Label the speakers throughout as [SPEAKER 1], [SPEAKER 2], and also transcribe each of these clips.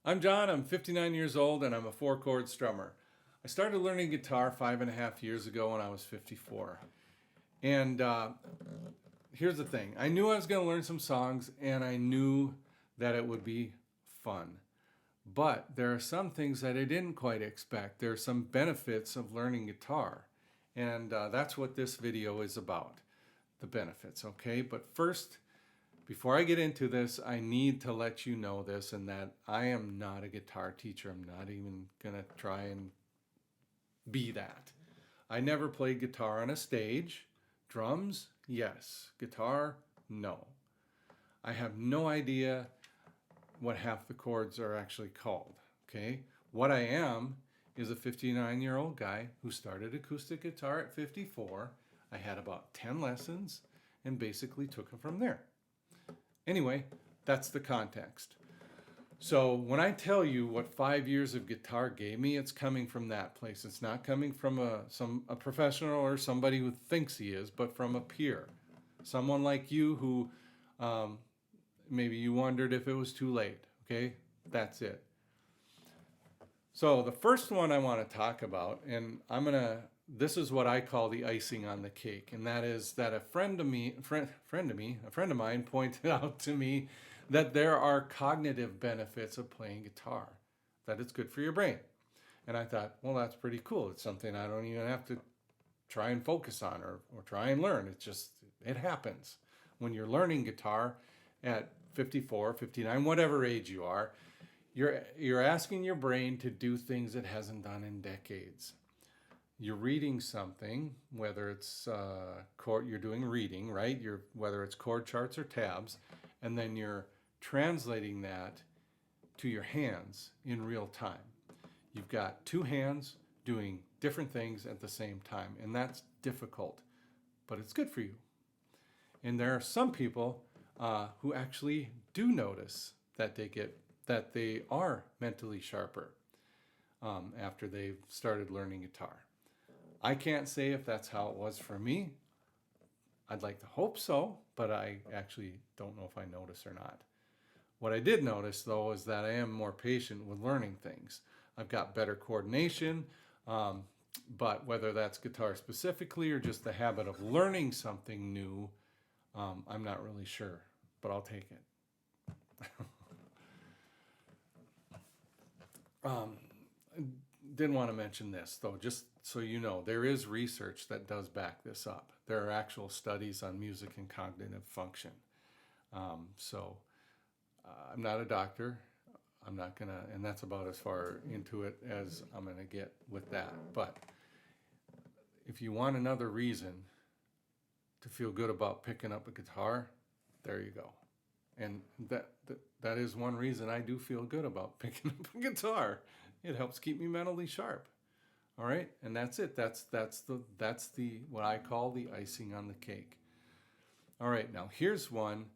[SPEAKER 1] I'm John, I'm 59 years old, and I'm a four-chord strummer. I started learning guitar 5.5 years ago when I was 54. And here's the thing. I knew I was going to learn some songs, and I knew that it would be fun. But there are some things that I didn't quite expect. There are some benefits of learning guitar. And that's what this video is about, the benefits, okay? But first, before I get into this, I need to let you know this, and that I am not a guitar teacher. I'm not even going to try and be that. I never played guitar on a stage. Drums, yes. Guitar, no. I have no idea what half the chords are actually called, okay? What I am is a 59-year-old guy who started acoustic guitar at 54. I had about 10 lessons and basically took it from there. Anyway, that's the context. So when I tell you what 5 years of guitar gave me, it's coming from that place. It's not coming from a professional or somebody who thinks he is, but from a peer. Someone like you who maybe you wondered if it was too late. Okay, that's it. So the first one I want to talk about, and this is what I call the icing on the cake, and that is that a friend of mine pointed out to me that there are cognitive benefits of playing guitar, that it's good for your brain. And I thought, well, that's pretty cool. It's something I don't even have to try and focus on or try and learn. It happens. When you're learning guitar at 54, 59, whatever age you are, you're asking your brain to do things it hasn't done in decades. You're reading something, whether it's you're doing reading, right? Whether it's chord charts or tabs, and then you're translating that to your hands in real time. You've got two hands doing different things at the same time, and that's difficult, but it's good for you. And there are some people who actually do notice that they are mentally sharper after they've started learning guitar. I can't say if that's how it was for me. I'd like to hope so, but I actually don't know if I notice or not. What I did notice, though, is that I am more patient with learning things. I've got better coordination, but whether that's guitar specifically or just the habit of learning something new, I'm not really sure, but I'll take it. Didn't want to mention this, though, just so you know, there is research that does back this up. There are actual studies on music and cognitive function. I'm not a doctor. I'm not going to, and that's about as far into it as I'm going to get with that. But if you want another reason to feel good about picking up a guitar, there you go. And that is one reason I do feel good about picking up a guitar. It helps keep me mentally sharp. All right, and that's it. That's the what I call the icing on the cake. All right, now here's one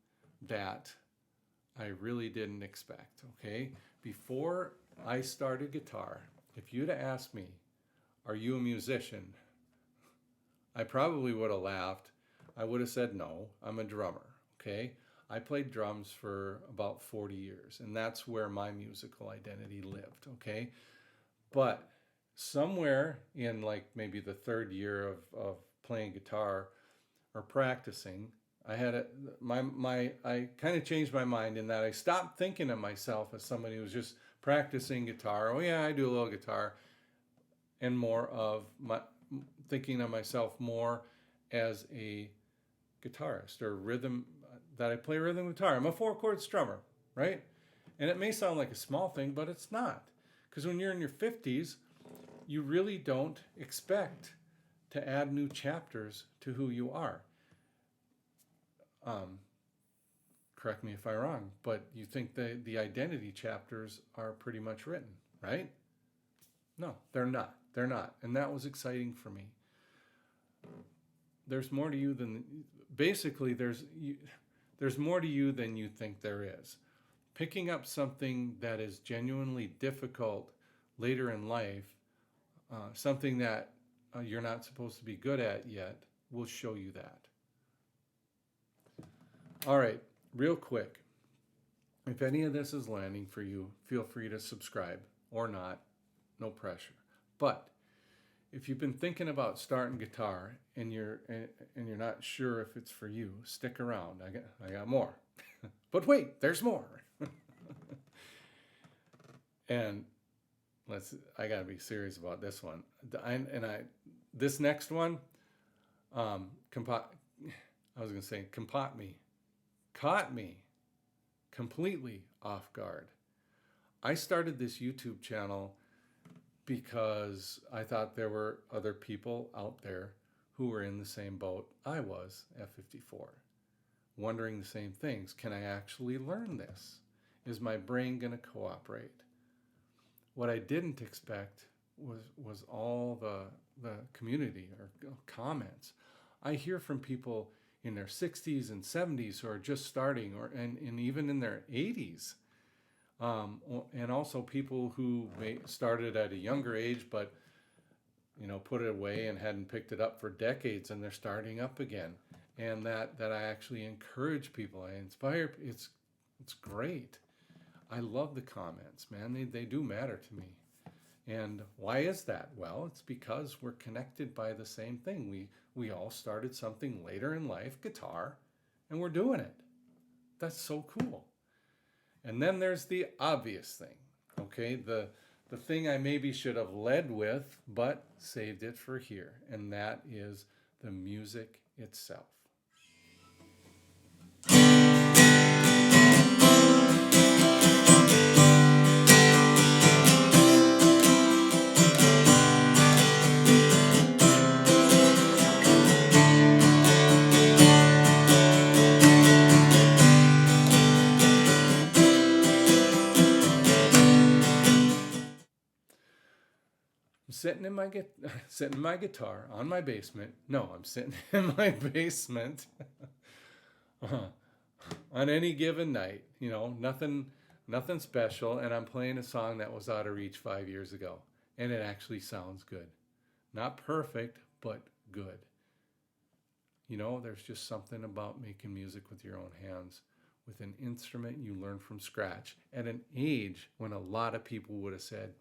[SPEAKER 1] that I really didn't expect. Okay, before I started guitar, if you'd have asked me, "Are you a musician?" I probably would have laughed. I would have said, "No, I'm a drummer." Okay, I played drums for about 40 years, and that's where my musical identity lived. Okay, but somewhere in like maybe the third year of playing guitar or practicing, I kind of changed my mind in that I stopped thinking of myself as somebody who was just practicing guitar. Oh yeah, I do a little guitar, and more of thinking of myself more as a guitarist or that I play rhythm guitar. I'm a four-chord strummer, right? And it may sound like a small thing, but it's not, because when you're in your 50s, you really don't expect to add new chapters to who you are. Correct me if I'm wrong, but you think the identity chapters are pretty much written, right? No, they're not. They're not. And that was exciting for me. There's more to you than, basically, there's more to you than you think there is. Picking up something that is genuinely difficult later in life, something that you're not supposed to be good at yet, will show you that. All right, real quick. If any of this is landing for you, feel free to subscribe or not, no pressure. But if you've been thinking about starting guitar and you're not sure if it's for you, stick around. I got more. But wait, there's more. And I got to be serious about this one. This next one, I was going to say, caught me completely off guard. I started this YouTube channel because I thought there were other people out there who were in the same boat I was at 54, wondering the same things. Can I actually learn this? Is my brain going to cooperate? What I didn't expect was all the community or comments. I hear from people in their 60s and 70s who are just starting, and even in their 80s. And also people who started at a younger age, but put it away and hadn't picked it up for decades, and they're starting up again. And that I actually encourage people, I inspire. It's great. I love the comments, man. They do matter to me. And why is that? Well, it's because we're connected by the same thing. We all started something later in life, guitar, and we're doing it. That's so cool. And then there's the obvious thing, okay? The thing I maybe should have led with, but saved it for here, and that is the music itself. Sitting in my guitar on my basement. No, I'm sitting in my basement on any given night. Nothing special, and I'm playing a song that was out of reach 5 years ago, and it actually sounds good. Not perfect, but good. There's just something about making music with your own hands, with an instrument you learn from scratch at an age when a lot of people would have said,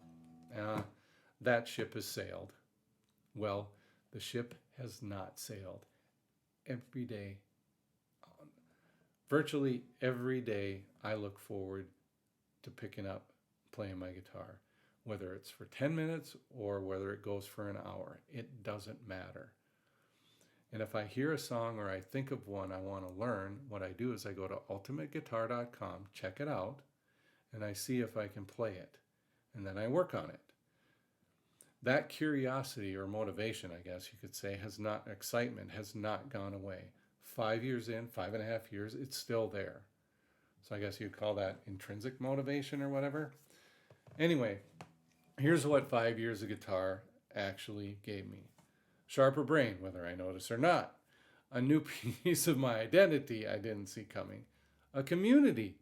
[SPEAKER 1] that ship has sailed. Well, the ship has not sailed. Every day, virtually every day, I look forward to picking up, playing my guitar. Whether it's for 10 minutes or whether it goes for an hour, it doesn't matter. And if I hear a song or I think of one I want to learn, what I do is I go to ultimateguitar.com, check it out, and I see if I can play it. And then I work on it. That curiosity or motivation, I guess you could say, excitement has not gone away. 5 years in, 5.5 years, it's still there. So I guess you'd call that intrinsic motivation or whatever. Anyway, here's what 5 years of guitar actually gave me. Sharper brain, whether I notice or not. A new piece of my identity I didn't see coming. A community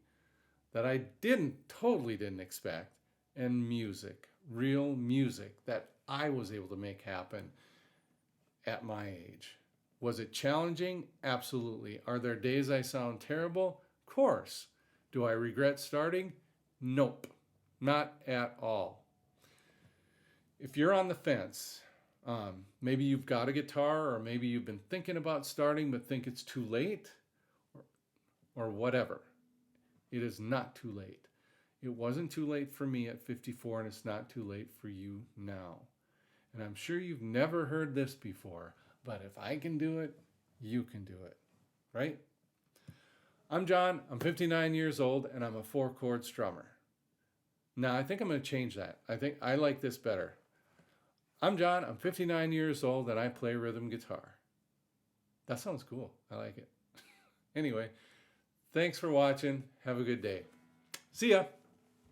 [SPEAKER 1] that I totally didn't expect. And music. Real music that I was able to make happen at my age. Was it challenging? Absolutely. Are there days I sound terrible? Of course. Do I regret starting? Nope. Not at all. If you're on the fence, maybe you've got a guitar, or maybe you've been thinking about starting but think it's too late, or whatever. It is not too late. It wasn't too late for me at 54, and it's not too late for you now. And I'm sure you've never heard this before, but if I can do it, you can do it, right? I'm John, I'm 59 years old, and I'm a 4-chord strummer. Now, I think I'm going to change that. I think I like this better. I'm John, I'm 59 years old, and I play rhythm guitar. That sounds cool. I like it. Anyway, thanks for watching. Have a good day. See ya.